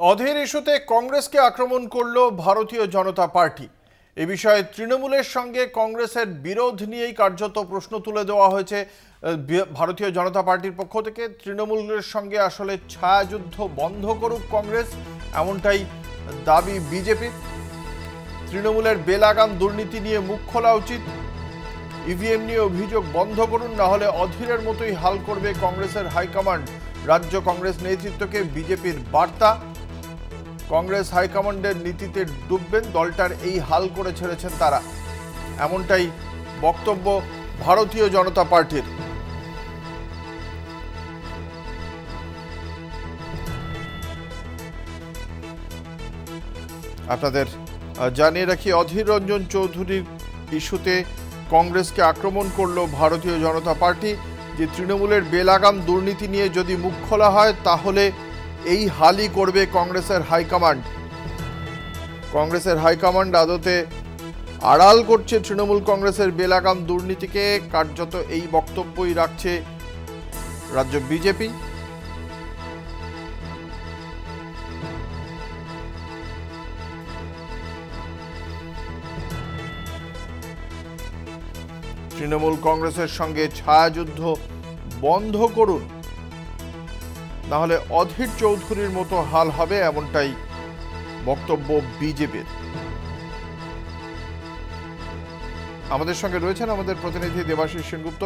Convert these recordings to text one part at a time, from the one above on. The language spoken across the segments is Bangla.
অধীর ইস্যুতে কংগ্রেসকে আক্রমণ করল ভারতীয় জনতা পার্টি। এ বিষয়ে তৃণমূলের সঙ্গে কংগ্রেসের বিরোধ নিয়েই কার্যত প্রশ্ন তুলে দেওয়া হয়েছে ভারতীয় জনতা পার্টির পক্ষ থেকে। তৃণমূলের সঙ্গে আসলে ছায়াযুদ্ধ বন্ধ করুক কংগ্রেস, এমনটাই দাবি বিজেপি। তৃণমূলের বেলাগাম দুর্নীতি নিয়ে মুখ খোলা উচিত, ইভিএম নিয়ে অভিযোগ বন্ধ করুন, না হলে অধীরের মতোই হাল করবে কংগ্রেসের হাইকমান্ড। রাজ্য কংগ্রেস নেতৃত্বকে বিজেপির বার্তা, কংগ্রেস হাইকমান্ডের নীতিতে ডুববেন, দলটার এই হাল করে ছেড়েছেন তারা, এমনটাই বক্তব্য ভারতীয় জনতা পার্টির। আপনাদের জানিয়ে রাখি, অধীর রঞ্জন চৌধুরীর ইস্যুতে কংগ্রেসকে আক্রমণ করল ভারতীয় জনতা পার্টি। যে তৃণমূলের বেলাগাম দুর্নীতি নিয়ে যদি মুখ খোলা হয় তাহলে এই হালই করবে কংগ্রেসের হাইকমান্ড। কংগ্রেসের হাইকমান্ড আদতে আড়াল করছে তৃণমূল কংগ্রেসের বেলাগাম দুর্নীতিকে, কার্যত এই বক্তব্যই রাখছে রাজ্য বিজেপি। তৃণমূল কংগ্রেসের সঙ্গে ছায়াযুদ্ধ বন্ধ করুন, না হলে অধীর চৌধুরীর মতো হাল হবে, এমনটাই বক্তব্য বিজেপির। আমাদের সঙ্গে রয়েছেন আমাদের প্রতিনিধি দেবাশিস সেনগুপ্ত।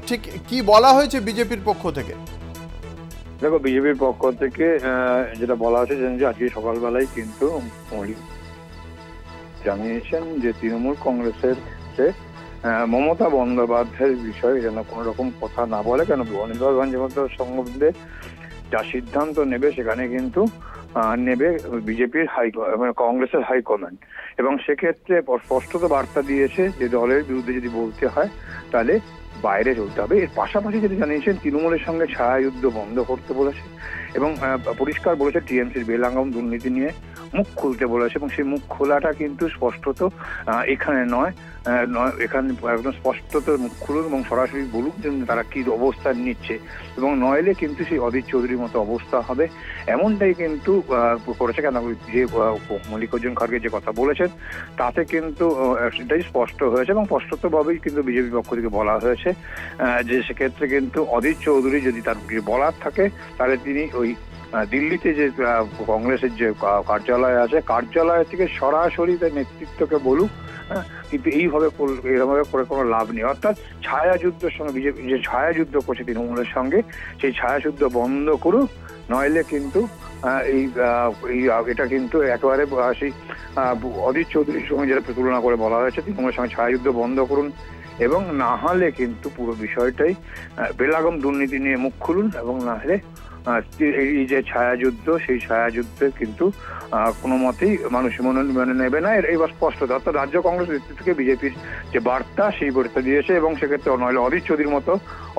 ঠিক কি বলা হয়েছে বিজেপির পক্ষ থেকে? দেখো, বিজেপির পক্ষ থেকে যেটা বলা হয়েছে যে আজকে সকালবেলায় কিন্তু জানিয়েছেন যে তৃণমূল কংগ্রেসের মমতা বন্দ্যোপাধ্যায়ের বিষয়ে যেন কোনো রকম কথা না বলে, কেন নির্বাচন সম্বন্ধে যা সিদ্ধান্ত নেবে সেখানে কিন্তু নেবে বিজেপির কংগ্রেসের হাইকমান্ড। এবং সেক্ষেত্রে স্পষ্টত বার্তা দিয়েছে যে দলের বিরুদ্ধে যদি বলতে হয় তাহলে বাইরে চলতে হবে। এর পাশাপাশি যেটা জানিয়েছেন, তৃণমূলের সঙ্গে ছায়াযুদ্ধ বন্ধ করতে বলেছে এবং পরিষ্কার বলেছে টিএমসির বেলাগাম দুর্নীতি নিয়ে মুখ খুলতে বলেছে। এবং সেই মুখ খোলাটা কিন্তু স্পষ্টত এখানে নয়, এখানে একদম স্পষ্টত মুখ খুলুন এবং সরাসরি বলুন যে তারা কি অবস্থান নিচ্ছে, এবং নইলে কিন্তু সেই অধীর চৌধুরীর মতো অবস্থা হবে, এমনটাই কিন্তু করেছে। কেন যে মল্লিকার্জুন খড়গে যে কথা বলেছেন তাতে কিন্তু সেটাই স্পষ্ট হয়েছে এবং স্পষ্টতভাবেই কিন্তু বিজেপি পক্ষ থেকে বলা হয়েছে যে সেক্ষেত্রে কিন্তু অধীর চৌধুরী যদি তার বলার থাকে তাহলে তিনি ওই দিল্লিতে যে কংগ্রেসের যে কার্যালয় আছে, কার্যালয় থেকে সরাসরি তার নেতৃত্বকে বলুক, কিন্তু এইভাবে করে কোনো লাভ নেই। অর্থাৎ ছায়াযুদ্ধের সঙ্গে বিজেপি যে ছায়াযুদ্ধ করছে তৃণমূলের সঙ্গে, সেই ছায়াযুদ্ধ বন্ধ করুক, নইলে কিন্তু এটা কিন্তু একেবারে সেই অধীর চৌধুরীর সঙ্গে যেটা তুলনা করে বলা হয়েছে, তৃণমূলের সঙ্গে ছায়াযুদ্ধ বন্ধ করুন, এবং না হলে কিন্তু পুরো বিষয়টাই বেলাগাম দুর্নীতি নিয়ে মুখ খুলুন, এবং না হলে এই যে ছায়াযুদ্ধ, সেই ছায়াযুদ্ধে কিন্তু কোনো মতেই মানুষ মেনে নেবে না। এইবার স্পষ্ট, অর্থাৎ রাজ্য কংগ্রেস নেতৃত্ব থেকে বিজেপির যে বার্তা, সেই বার্তা দিয়েছে। এবং সেক্ষেত্রে নইলে অধীর চৌধুরীর মতো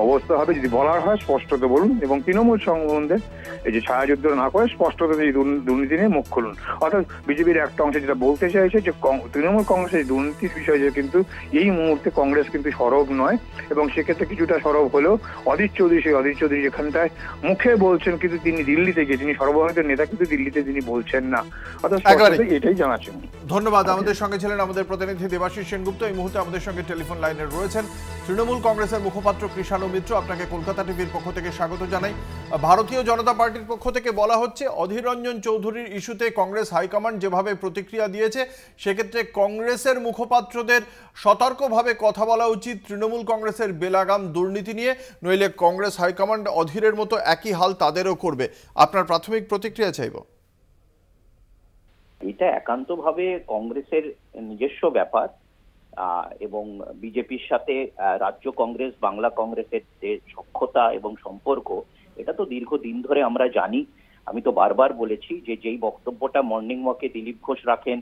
অবস্থা হবে, যদি বলার হয় স্পষ্টত বলুন, এবং তৃণমূল সম্বন্ধে এই যে ছায়াযুদ্ধ না করে স্পষ্টত এই দুর্নীতি নিয়ে মুখ খুলুন। অর্থাৎ বিজেপির একটা অংশে যেটা বলতে চাইছে যে তৃণমূল কংগ্রেসের দুর্নীতির বিষয়ে যে কিন্তু এই মুহূর্তে কংগ্রেস কিন্তু সরব নয়, এবং সেক্ষেত্রে কিছুটা সরব হলেও অধীর চৌধুরী যেখানটায় মুখে বলছেন, কিন্তু তিনি দিল্লিতে গিয়ে তিনি সর্বভারত নেতা, কিন্তু দিল্লিতে তিনি বলছেন না। অর্থাৎ এটাই জানাচ্ছেন। ধন্যবাদ। আমাদের সঙ্গে ছিলেন আমাদের প্রতিনিধি দেবাশিস সেনগুপ্ত। এই মুহূর্তে আমাদের সঙ্গে টেলিফোন লাইনে রয়েছেন তৃণমূল কংগ্রেসের মুখপাত্র কৃষাণু মিত্র। আপনাকে কলকাতা টিভির পক্ষ থেকে স্বাগত জানাই। ভারতীয় জনতা পার্টির পক্ষ থেকে বলা হচ্ছে, অধীর রঞ্জন চৌধুরীর ইস্যুতে কংগ্রেস হাইকমান্ড যেভাবে প্রতিক্রিয়া দিয়েছে, সেক্ষেত্রে কংগ্রেসের মুখপাত্রদের সতর্কভাবে কথা বলা উচিত তৃণমূল কংগ্রেসের বেলাগাম দুর্নীতি নিয়ে, নইলে কংগ্রেস হাইকমান্ড অধীরের মতো একই হাল তাদেরও করবে। আপনার প্রাথমিক প্রতিক্রিয়া চাইব। এটা একান্তভাবে কংগ্রেসের নিজস্ব ব্যাপার, এবং বিজেপির সাথে রাজ্য কংগ্রেস বাংলা কংগ্রেসের যে সখ্যতা এবং সম্পর্ক, এটা তো দীর্ঘদিন ধরে আমরা জানি। আমি তো বারবার বলেছি যে যেই বক্তব্যটা মর্নিং ওয়াকে দিলীপ ঘোষ রাখেন,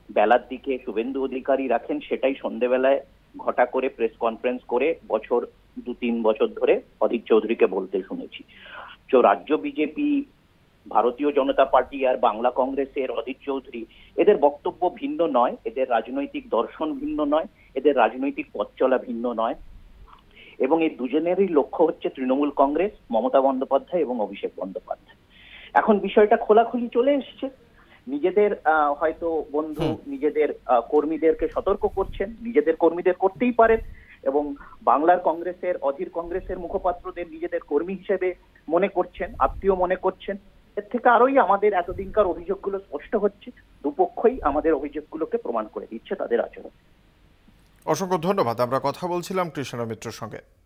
বেলার দিকে শুভেন্দু অধিকারী রাখেন, সেটাই সন্ধ্যেবেলায় ঘটা করে প্রেস কনফারেন্স করে 2-3 বছর ধরে অধীর চৌধুরীকে বলতে শুনেছি। তো রাজ্য বিজেপি, ভারতীয় জনতা পার্টি আর বাংলা কংগ্রেসের অধীর চৌধুরী, এদের বক্তব্য ভিন্ন নয়, এদের রাজনৈতিক দর্শন ভিন্ন নয়, এদের রাজনৈতিক পথ চলা ভিন্ন নয়, এবং এই দুজনেরই লক্ষ্য হচ্ছে তৃণমূল কংগ্রেস, মমতা বন্দ্যোপাধ্যায় এবং অভিষেক বন্দ্যোপাধ্যায়। এখন বিষয়টা খোলাখুলি চলে এসছে। নিজেদের হয়তো বন্ধু নিজেদের কর্মীদেরকে সতর্ক করছেন, নিজেদের কর্মীদের করতেই পারেন, এবং বাংলার কংগ্রেসের অধীর কংগ্রেসের মুখপাত্রদের নিজেদের কর্মী হিসেবে মনে করছেন, আত্মীয় মনে করছেন। এর থেকে আরোই আমাদের এতদিনকার অভিযোগগুলো স্পষ্ট হচ্ছে, দুপক্ষই আমাদের অভিযোগগুলোকে প্রমাণ করে দিচ্ছে তাদের আচরণ। অসংখ্য ধন্যবাদ। আমরা কথা বলছিলাম কৃষ্ণ মিত্রের সঙ্গে।